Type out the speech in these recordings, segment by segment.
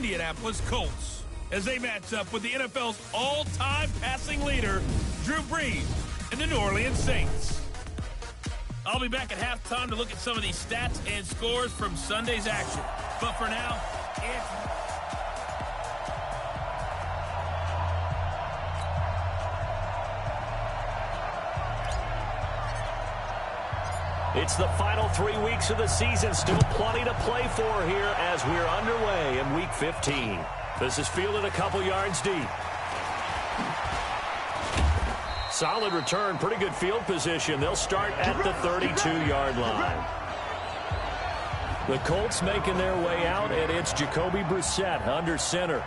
Indianapolis Colts as they match up with the NFL's all-time passing leader, Drew Brees, and the New Orleans Saints. I'll be back at halftime to look at some of these stats and scores from Sunday's action. But for now, it's the final 3 weeks of the season. Still plenty to play for here as we're underway in Week 15. This is fielded a couple yards deep. Solid return, pretty good field position. They'll start at the 32-yard line. The Colts making their way out, and it's Jacoby Brissett under center.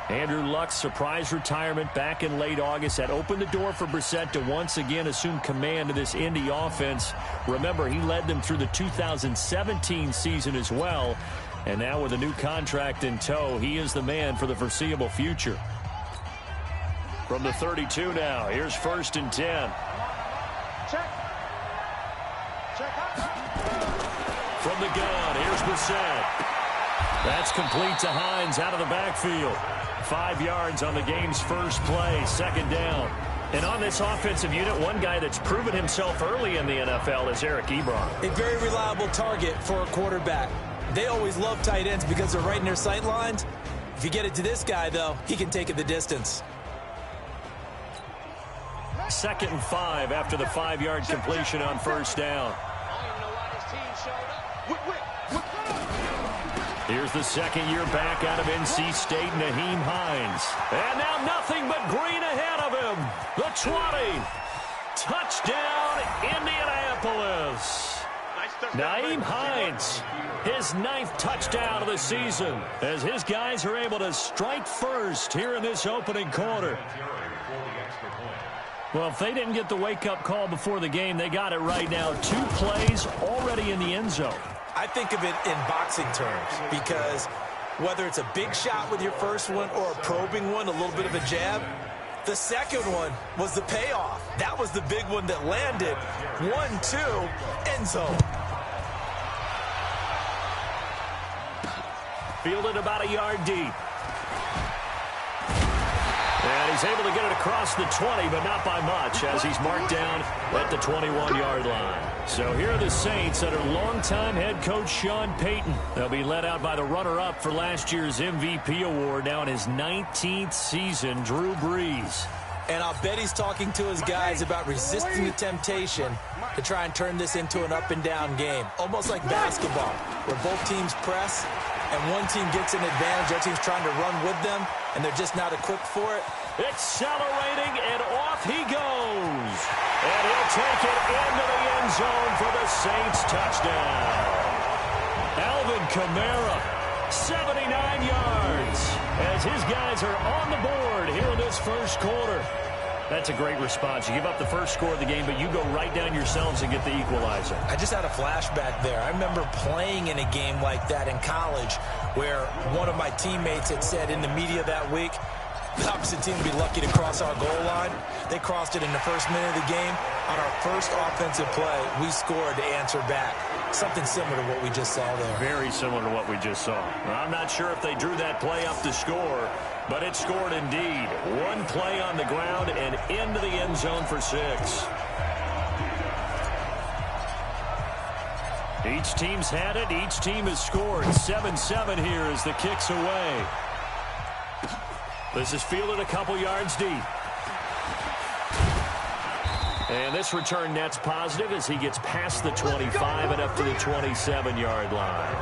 Andrew Luck's surprise retirement back in late August had opened the door for Brissett to once again assume command of this Indy offense. Remember, he led them through the 2017 season as well. And now with a new contract in tow, he is the man for the foreseeable future. From the 32 now, here's 1st and 10. From the gun, here's Brissett. That's complete to Hines out of the backfield. 5 yards on the game's first play, 2nd down. And on this offensive unit, one guy that's proven himself early in the NFL is Eric Ebron. A very reliable target for a quarterback. They always love tight ends because they're right in their sight lines. If you get it to this guy, though, he can take it the distance. 2nd and 5 after the 5-yard completion on 1st down. Here's the 2nd-year back out of NC State, Nyheim Hines. And now nothing but green ahead of him. The 20. Touchdown, Indianapolis. Nyheim Hines, his 9th touchdown of the season, as his guys are able to strike first here in this opening quarter. Well, if they didn't get the wake-up call before the game, they got it right now. 2 plays already in the end zone. I think of it in boxing terms because whether it's a big shot with your first one or a probing one, a little bit of a jab, the second one was the payoff. That was the big one that landed. 1-2, end zone. Fielded about a yard deep. And he's able to get it across the 20, but not by much, as he's marked down at the 21-yard line. So here are the Saints under longtime head coach Sean Payton. They'll be led out by the runner-up for last year's MVP award, now in his 19th season, Drew Brees. And I'll bet he's talking to his guys about resisting the temptation to try and turn this into an up-and-down game, almost like basketball, where both teams press, and one team gets an advantage, the other team's trying to run with them, and they're just not equipped for it. Accelerating, and off he goes. And he'll take it into the end zone for the Saints touchdown. Alvin Kamara, 79 yards, as his guys are on the board here in this first quarter. That's a great response. You give up the first score of the game, but you go right down yourselves and get the equalizer. I just had a flashback there. I remember playing in a game like that in college where one of my teammates had said in the media that week, the opposite team would be lucky to cross our goal line. They crossed it in the first minute of the game. On our first offensive play, we scored to answer back. Something similar to what we just saw there. Very similar to what we just saw. I'm not sure if they drew that play up to score, but it scored indeed. One play on the ground and into the end zone for 6. Each team's had it. Each team has scored. 7-7 here as the kick's away. This is fielded a couple yards deep. And this return net's positive as he gets past the 25 and up to the 27-yard line.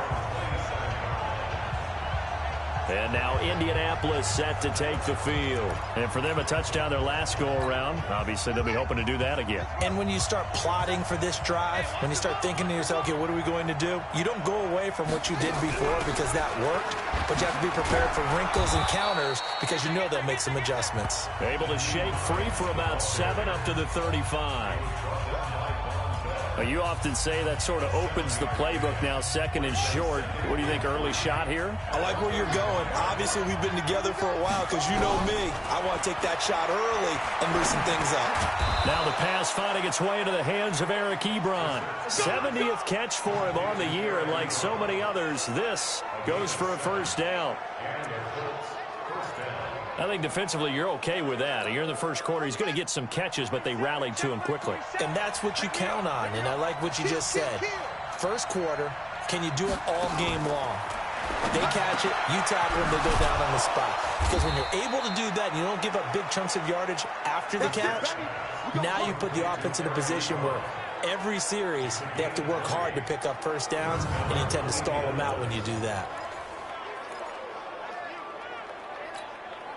And now Indianapolis set to take the field. And for them, a touchdown their last go-around. Obviously, they'll be hoping to do that again. And when you start plotting for this drive, when you start thinking to yourself, okay, what are we going to do? You don't go away from what you did before because that worked, but you have to be prepared for wrinkles and counters because you know they'll make some adjustments. Able to shake free for about 7 up to the 35. You often say that sort of opens the playbook now, 2nd and short. What do you think, early shot here? I like where you're going. Obviously, we've been together for a while because you know me. I want to take that shot early and loosen things up. Now the pass finding its way into the hands of Eric Ebron. 70th catch for him on the year, and like so many others, this goes for a first down. I think defensively you're okay with that. You're in the first quarter. He's going to get some catches, but they rallied to him quickly. And that's what you count on, and I like what you just said. First quarter, can you do it all game long? They catch it, you tackle them, they go down on the spot. Because when you're able to do that and you don't give up big chunks of yardage after the catch, now you put the offense in a position where every series they have to work hard to pick up first downs, and you tend to stall them out when you do that.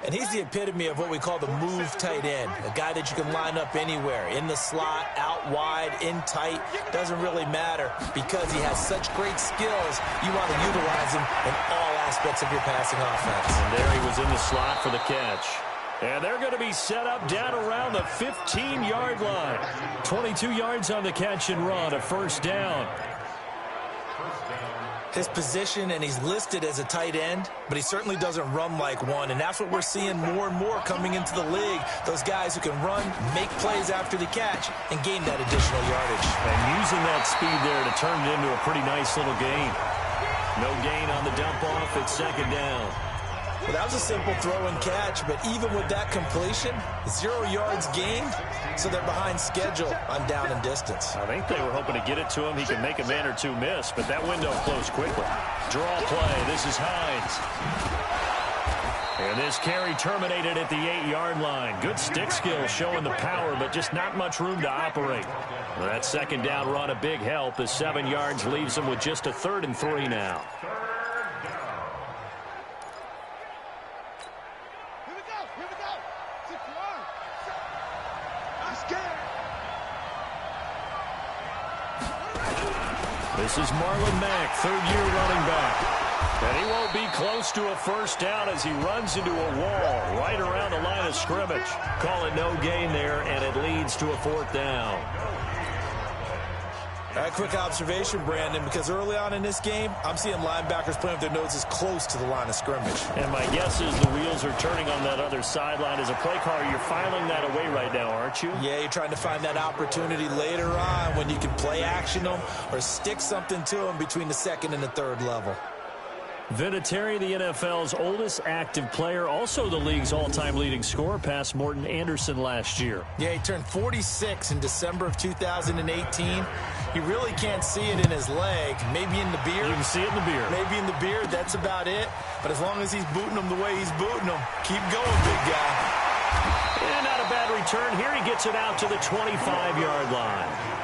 And he's the epitome of what we call the move tight end, a guy that you can line up anywhere, in the slot, out wide, in tight, doesn't really matter because he has such great skills. You want to utilize him in all aspects of your passing offense. And there he was in the slot for the catch. And they're going to be set up down around the 15-yard line. 22 yards on the catch and run, a first down. His position, and he's listed as a tight end, but he certainly doesn't run like one, and that's what we're seeing more and more coming into the league. Those guys who can run, make plays after the catch, and gain that additional yardage. And using that speed there to turn it into a pretty nice little gain. No gain on the dump off. It's second down. Well, that was a simple throw and catch, but even with that completion, 0 yards gained, so they're behind schedule on down and distance. I think they were hoping to get it to him. He could make a man or two miss, but that window closed quickly. Draw play. This is Hines. And this carry terminated at the 8-yard line. Good stick skill showing the power, but just not much room to operate. Well, that second down run a big help as 7 yards leaves him with just a 3rd and 3 now. This is Marlon Mack, 3rd-year running back. And he won't be close to a first down as he runs into a wall right around the line of scrimmage. Call it no gain there, and it leads to a 4th down. A quick observation, Brandon, because early on in this game, I'm seeing linebackers playing with their noses close to the line of scrimmage. And my guess is the wheels are turning on that other sideline. As a play caller, you're filing that away right now, aren't you? Yeah, you're trying to find that opportunity later on when you can play action them or stick something to them between the 2nd and the 3rd level. Vinatieri, the NFL's oldest active player, also the league's all-time leading scorer, past Morton Anderson last year. Yeah, he turned 46 in December of 2018. You really can't see it in his leg, maybe in the beard. You can see it in the beard. Maybe in the beard, that's about it. But as long as he's booting them the way he's booting them, keep going, big guy. And not a bad return. Here he gets it out to the 25-yard line.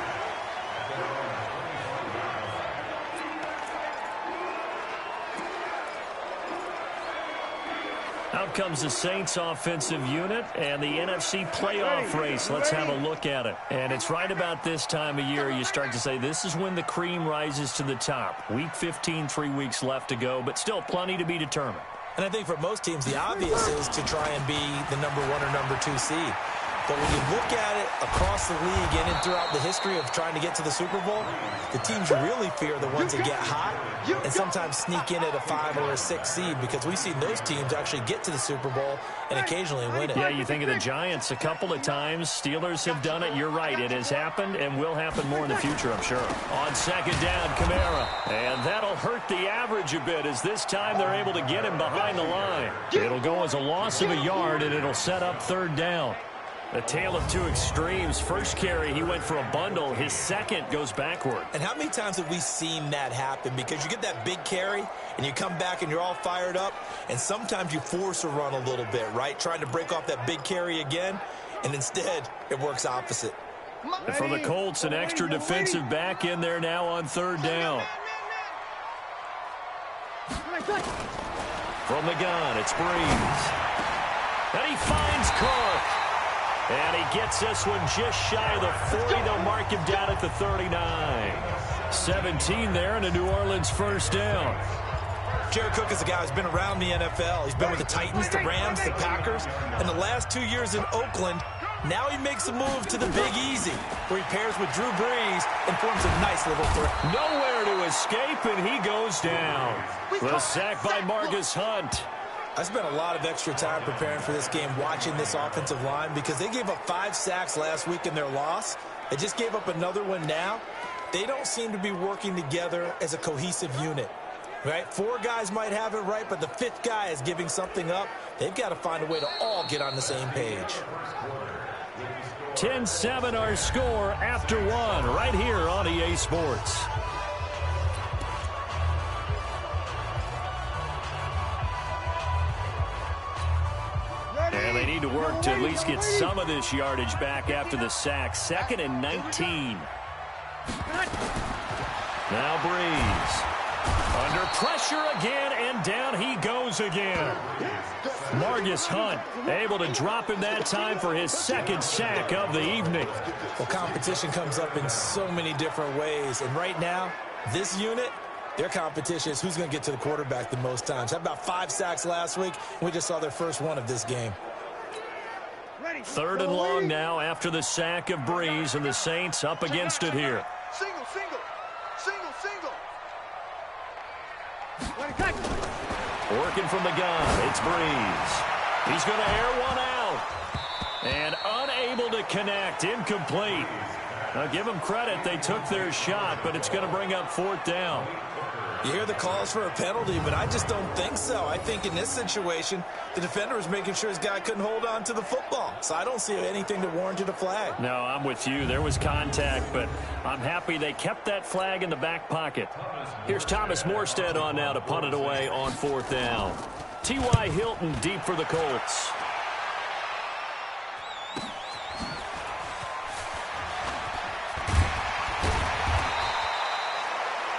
Out comes the Saints offensive unit and the NFC playoff race. Let's have a look at it. And it's right about this time of year you start to say this is when the cream rises to the top. Week 15, 3 weeks left to go, but still plenty to be determined. And I think for most teams, the obvious is to try and be the number 1 or number 2 seed. But when you look at it across the league and throughout the history of trying to get to the Super Bowl, the teams you really fear are the ones that get hot and sometimes sneak in at a 5 or a 6 seed, because we've seen those teams actually get to the Super Bowl and occasionally win it. Yeah, you think of the Giants a couple of times. Steelers have done it. You're right. It has happened and will happen more in the future, I'm sure. On second down, Kamara. And that'll hurt the average a bit as this time they're able to get him behind the line. It'll go as a loss of a yard, and it'll set up 3rd down. A tale of two extremes. First carry, he went for a bundle. His second goes backward. And how many times have we seen that happen? Because you get that big carry, and you come back and you're all fired up, and sometimes you force a run a little bit, right? Trying to break off that big carry again, and instead it works opposite. And for the Colts, an extra defensive back in there now on 3rd down. From the gun, it's Breeze. And he finds Cook. And he gets this one just shy of the 40. They'll mark him down at the 39. 17 there and a New Orleans first down. Jared Cook is a guy who's been around the NFL. He's been with the Titans, the Rams, the Packers, and the last 2 years in Oakland. Now he makes a move to the Big Easy, where he pairs with Drew Brees and forms a nice little threat. Nowhere to escape, and he goes down. The sack by Marcus Hunt. I spent a lot of extra time preparing for this game, watching this offensive line, because they gave up 5 sacks last week in their loss. They just gave up another one now. They don't seem to be working together as a cohesive unit. Right? 4 guys might have it right, but the 5th guy is giving something up. They've got to find a way to all get on the same page. 10-7 our score after 1 right here on EA Sports. And they need to work to at least get some of this yardage back after the sack. 2nd and 19. Now Breeze. Under pressure again, and down he goes again. Margus Hunt able to drop him that time for his 2nd sack of the evening. Well, competition comes up in so many different ways. And right now, this unit, their competition is who's going to get to the quarterback the most times. Had about 5 sacks last week. We just saw their first one of this game. 3rd and long now after the sack of Breeze, and the Saints up against it here. Single. Working from the gun, it's Breeze. He's going to air one out. And unable to connect, incomplete. Now give them credit, they took their shot, but it's going to bring up 4th down. You hear the calls for a penalty, but I just don't think so. I think in this situation, the defender was making sure his guy couldn't hold on to the football. So I don't see anything that warranted a flag. No, I'm with you. There was contact, but I'm happy they kept that flag in the back pocket. Here's Thomas Morstead on now to punt it away on 4th down. T.Y. Hilton deep for the Colts.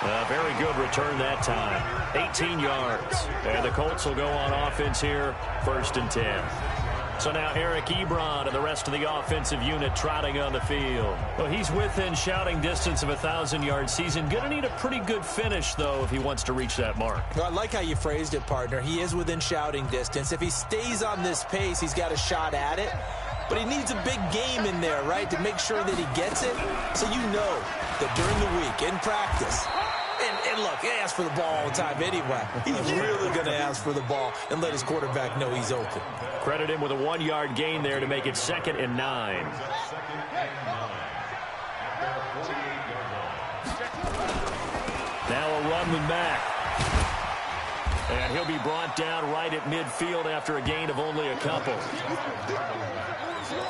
A very good return that time. 18 yards. And the Colts will go on offense here, 1st and 10. So now Eric Ebron and the rest of the offensive unit trotting on the field. Well, he's within shouting distance of a 1,000-yard season. Going to need a pretty good finish, though, if he wants to reach that mark. Well, I like how you phrased it, partner. He is within shouting distance. If he stays on this pace, he's got a shot at it. But he needs a big game in there, right, to make sure that he gets it. So you know that during the week, in practice, and look, he asks for the ball all the time anyway. He's really going to ask for the ball and let his quarterback know he's open. Credit him with a 1-yard gain there to make it 2nd and 9. Now a run with Mack. And he'll be brought down right at midfield after a gain of only a couple.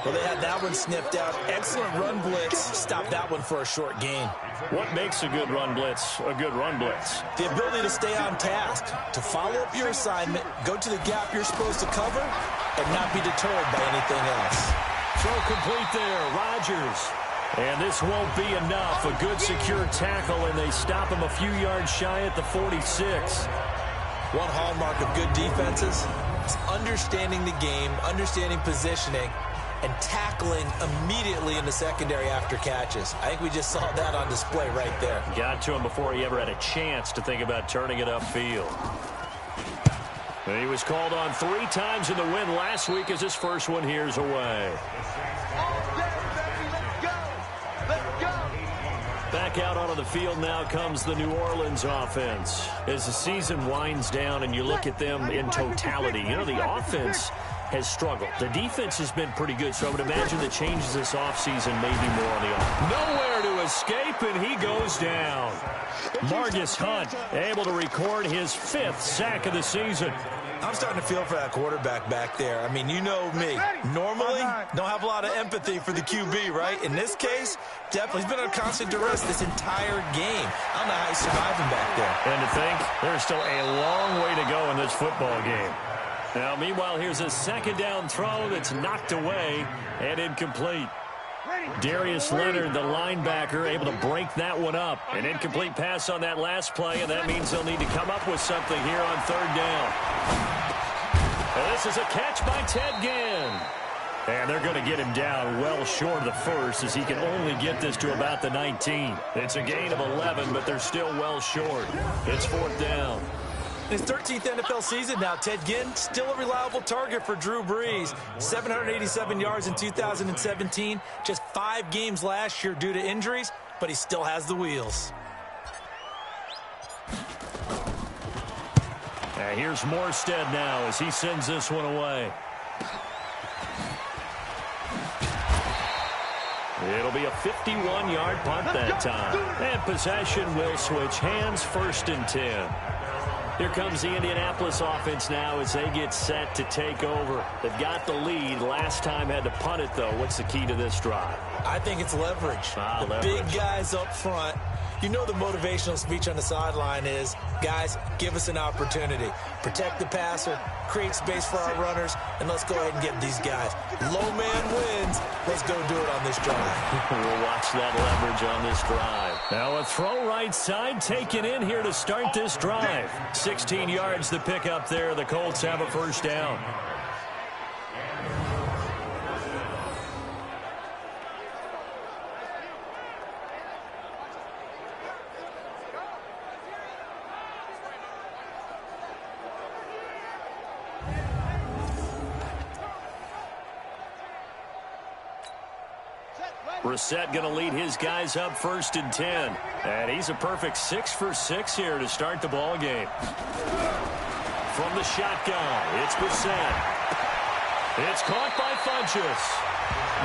Well, they had that one sniffed out. Excellent run blitz. Stopped that one for a short gain. What makes a good run blitz a good run blitz? The ability to stay on task, to follow up your assignment, go to the gap you're supposed to cover, and not be deterred by anything else. Throw complete there, Rodgers. And this won't be enough. A good secure tackle, and they stop him a few yards shy at the 46. One hallmark of good defenses is understanding the game, understanding positioning, and tackling immediately in the secondary after catches. I think we just saw that on display right there. Got to him before he ever had a chance to think about turning it upfield. He was called on 3 times in the win last week as his first one here's away. Back out onto the field now comes the New Orleans offense. As the season winds down and you look at them in totality, you know, the offense has struggled. The defense has been pretty good, so I would imagine the changes this offseason may be more on the offense. Nowhere to escape, and he goes down. Margus Hunt able to record his 5th sack of the season. I'm starting to feel for that quarterback back there. I mean, you know me. Normally, don't have a lot of empathy for the QB, right? In this case, definitely. He's been under constant duress this entire game. I don't know how he's surviving back there. And to think, there's still a long way to go in this football game. Now, meanwhile, here's a 2nd down throw that's knocked away and incomplete. Darius Leonard, the linebacker, able to break that one up. An incomplete pass on that last play, and that means they'll need to come up with something here on 3rd down. And this is a catch by Ted Ginn. And they're going to get him down well short of the first as he can only get this to about the 19. It's a gain of 11, but they're still well short. It's 4th down. In his 13th NFL season now, Ted Ginn, still a reliable target for Drew Brees. 787 yards in 2017, just 5 games last year due to injuries, but he still has the wheels. And here's Morstead now as he sends this one away. It'll be a 51-yard punt that time. And possession will switch hands, 1st and 10. Here comes the Indianapolis offense now as they get set to take over. They've got the lead. Last time had to punt it, though. What's the key to this drive? I think it's leverage. The big guys up front. You know the motivational speech on the sideline is, guys, give us an opportunity. Protect the passer, create space for our runners, and let's go ahead and get these guys. Low man wins. Let's go do it on this drive. We'll watch that leverage on this drive. Now a throw right side taken in here to start this drive. 16 yards to pick up there. The Colts have a first down. Brissett going to lead his guys up 1st and 10. And he's a perfect 6 for 6 here to start the ball game. From the shotgun, it's Brissett. It's caught by Funchess.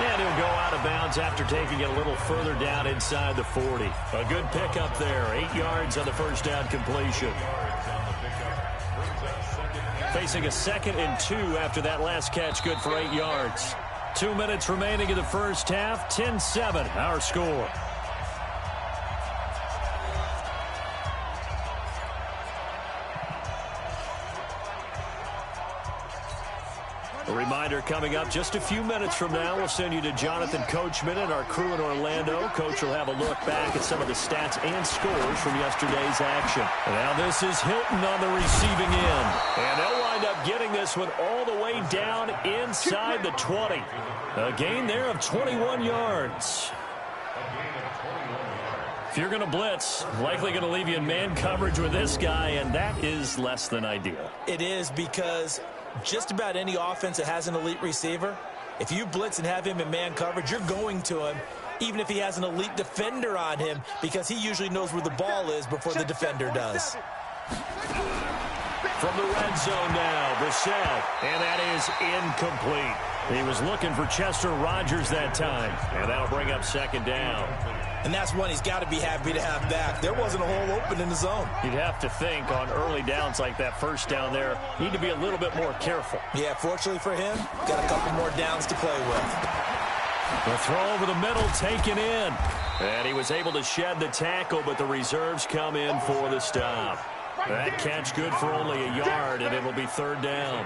And he'll go out of bounds after taking it a little further down inside the 40. A good pickup there. 8 yards on the first down completion. Facing a 2nd and 2 after that last catch, good for 8 yards. 2 minutes remaining in the first half. 10-7, our score. A reminder coming up just a few minutes from now, we'll send you to Jonathan Coachman and our crew in Orlando. Coach will have a look back at some of the stats and scores from yesterday's action. Now this is Hilton on the receiving end. And they'll wind up getting this one all the way down inside the 20. A gain there of 21 yards. If you're going to blitz, likely going to leave you in man coverage with this guy, and that is less than ideal. It is, because just about any offense that has an elite receiver, if you blitz and have him in man coverage, you're going to him, even if he has an elite defender on him, because he usually knows where the ball is before the defender does. From the red zone now, Brissett, and that is incomplete. He was looking for Chester Rogers that time, and that'll bring up 2nd down. And that's one he's got to be happy to have back. There wasn't a hole open in the zone. You'd have to think on early downs like that first down there, need to be a little bit more careful. Yeah, fortunately for him, got a couple more downs to play with. The throw over the middle taken in. And he was able to shed the tackle, but the reserves come in for the stop. That catch good for only a yard, and it'll be 3rd down.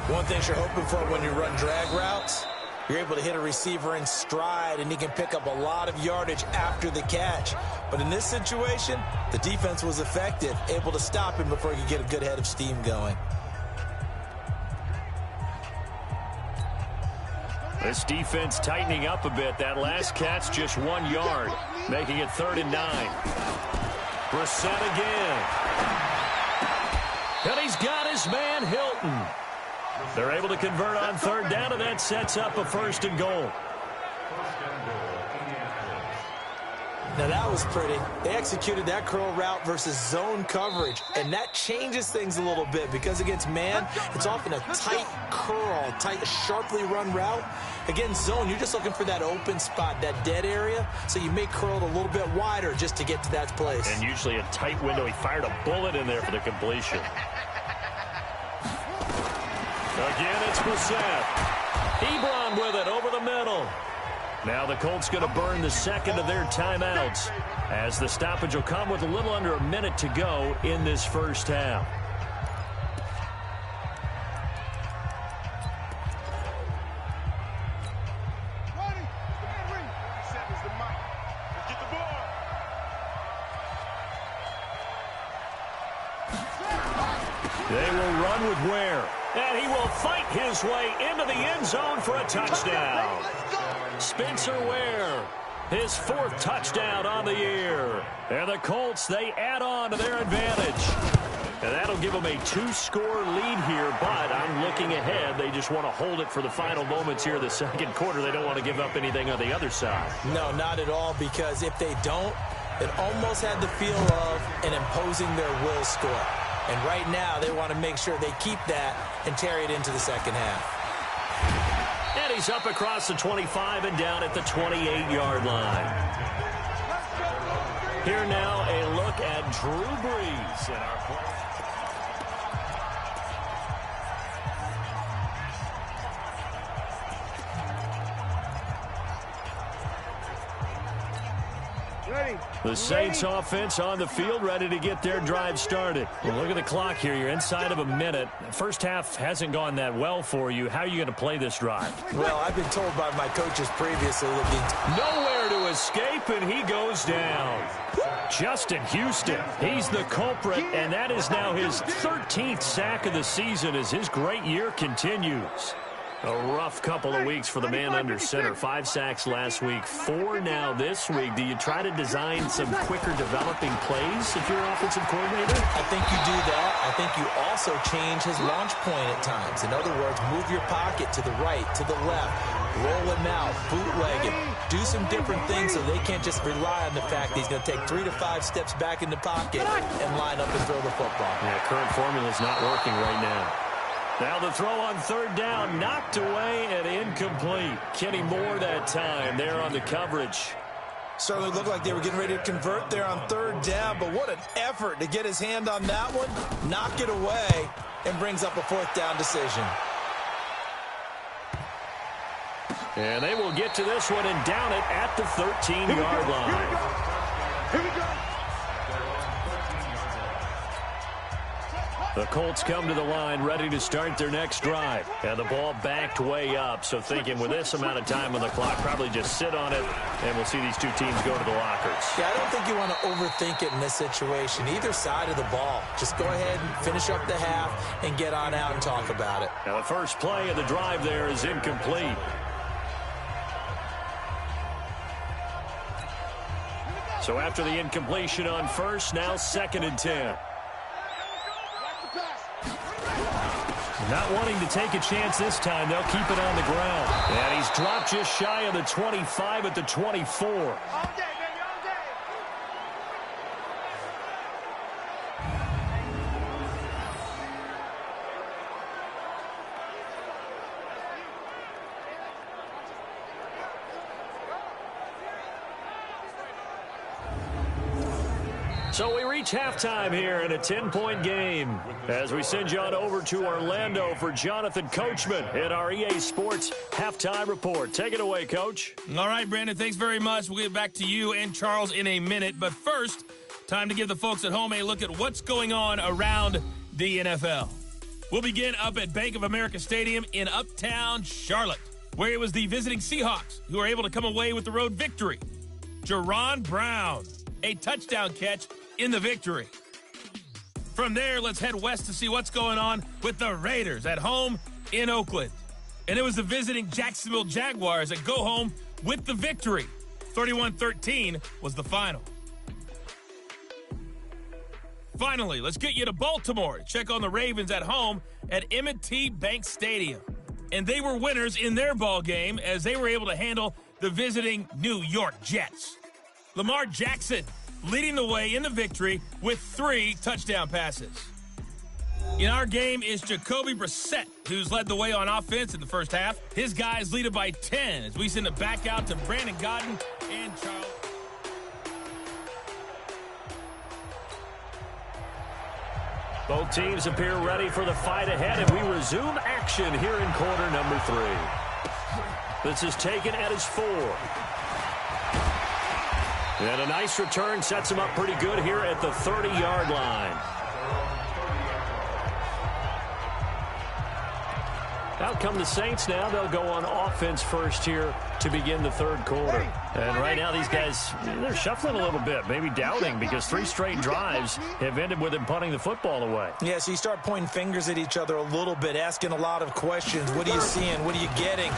One thing you're hoping for when you run drag routes, you're able to hit a receiver in stride, and he can pick up a lot of yardage after the catch. But in this situation, the defense was effective, able to stop him before he could get a good head of steam going. This defense tightening up a bit. That last catch just 1 yard, making it 3rd and 9. Brissett again. And he's got his man, Hilton. They're able to convert on 3rd down, and that sets up a 1st and goal. Now that was pretty. They executed that curl route versus zone coverage, and that changes things a little bit because against man, it's often a tight curl, tight, sharply run route. Against zone, you're just looking for that open spot, that dead area, so you may curl it a little bit wider just to get to that place. And usually a tight window. He fired a bullet in there for the completion. Again, it's Brissett. Ebron with it over the middle. Now the Colts going to burn the 2nd of their timeouts as the stoppage will come with a little under a minute to go in this first half. They will run with Ware, and he will fight his way into the end zone for a touchdown. Spencer Ware, his 4th touchdown on the year. And the Colts, they add on to their advantage. And that'll give them a 2-score lead here, but I'm looking ahead. They just want to hold it for the final moments here of the 2nd quarter. They don't want to give up anything on the other side. No, not at all, because if they don't, it almost had the feel of an imposing their will score. And right now, they want to make sure they keep that and carry it into the 2nd half. And he's up across the 25 and down at the 28-yard line. Here now, a look at Drew Brees in our play. The Saints offense on the field, ready to get their drive started. Well, look at the clock here. You're inside of a minute. First half hasn't gone that well for you. How are you going to play this drive? Well, I've been told by my coaches previously that nowhere to escape, and he goes down. Justin Houston, he's the culprit, and that is now his 13th sack of the season as his great year continues. A rough couple of weeks for the man under center. 5 sacks last week, 4 now this week. Do you try to design some quicker developing plays if you're an offensive coordinator? I think you do that. I think you also change his launch point at times. In other words, move your pocket to the right, to the left, roll him out, bootleg him, do some different things so they can't just rely on the fact that he's going to take 3 to 5 steps back in the pocket and line up and throw the football. Yeah, current formula's not working right now. Now the throw on third down, knocked away and incomplete. Kenny Moore that time there on the coverage. Certainly looked like they were getting ready to convert there on third down, but what an effort to get his hand on that one, knock it away, and brings up a fourth down decision. And they will get to this one and down it at the 13-yard line. Here we go. The Colts come to the line ready to start their next drive. And the ball backed way up. So thinking with this amount of time on the clock, probably just sit on it, and we'll see these two teams go to the lockers. Yeah, I don't think you want to overthink it in this situation. Either side of the ball. Just go ahead and finish up the half and get on out and talk about it. Now the first play of the drive there is incomplete. So after the incompletion on first, now 2nd and 10. Not wanting to take a chance this time, they'll keep it on the ground. And he's dropped just shy of the 25 at the 24. All day, baby, all day. So we reach halftime here in a 10-point game as we send you on over to Orlando for Jonathan Coachman in our EA Sports Halftime Report. Take it away, Coach. All right, Brandon, thanks very much. We'll get back to you and Charles in a minute. But first, time to give the folks at home a look at what's going on around the NFL. We'll begin up at Bank of America Stadium in Uptown Charlotte, where it was the visiting Seahawks who were able to come away with the road victory. Jerron Brown, a touchdown catch in the victory. From there, let's head west to see what's going on with the Raiders at home in Oakland. And it was the visiting Jacksonville Jaguars that go home with the victory. 31-13 was the final. Finally, let's get you to Baltimore to check on the Ravens at home at M&T Bank Stadium. And they were winners in their ball game as they were able to handle the visiting New York Jets. Lamar Jackson leading the way in the victory with 3 touchdown passes. In our game is Jacoby Brissett, who's led the way on offense in the first half. His guys lead it by 10 as we send it back out to Brandon Godden and Charles. Both teams appear ready for the fight ahead, and we resume action here in quarter number 3. This is taken at his 4. And a nice return sets him up pretty good here at the 30-yard line. Out come the Saints now. They'll go on offense first here to begin the third quarter. And right now these guys, they're shuffling a little bit, maybe doubting, because 3 straight drives have ended with them punting the football away. Yeah, so you start pointing fingers at each other a little bit, asking a lot of questions. What are you seeing? What are you getting?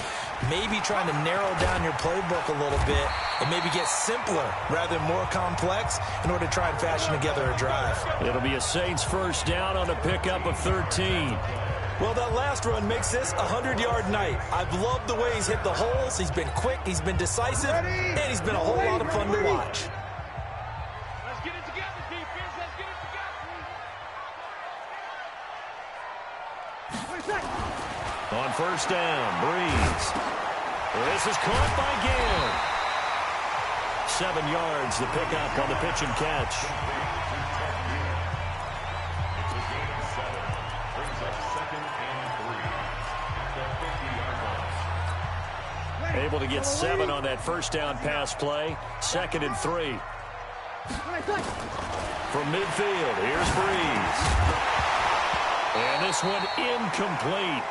Maybe trying to narrow down your playbook a little bit and maybe get simpler rather than more complex in order to try and fashion together a drive. It'll be a Saints first down on a pickup of 13. Well, that last run makes this a 100-yard night. I've loved the way he's hit the holes. He's been quick, he's been decisive, and he's been a whole lot of fun to watch. Let's get it together, defense. Let's get it together. On first down, Breeze. This is caught by Gill. 7 yards, the pickup on the pitch and catch. Able to get 7 on that first down pass play. 2nd and 3. From midfield, here's Breeze. And this one incomplete.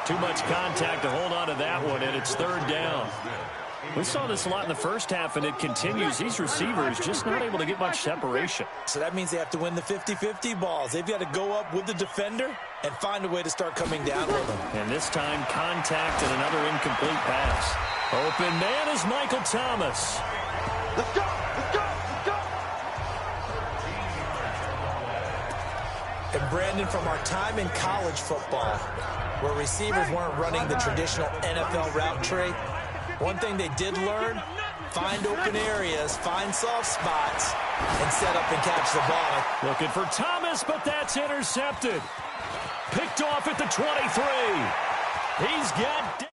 Too much contact to hold on to that one, and it's 3rd down. We saw this a lot in the first half, and it continues. These receivers just not able to get much separation. So that means they have to win the 50-50 balls. They've got to go up with the defender and find a way to start coming down with them. And this time, contact and another incomplete pass. Open man is Michael Thomas. Let's go! Let's go! Let's go! And Brandon, from our time in college football, where receivers weren't running the traditional NFL route tree, one thing they did learn, find open areas, find soft spots, and set up and catch the ball. Looking for Thomas, but that's intercepted. Picked off at the 23. He's got...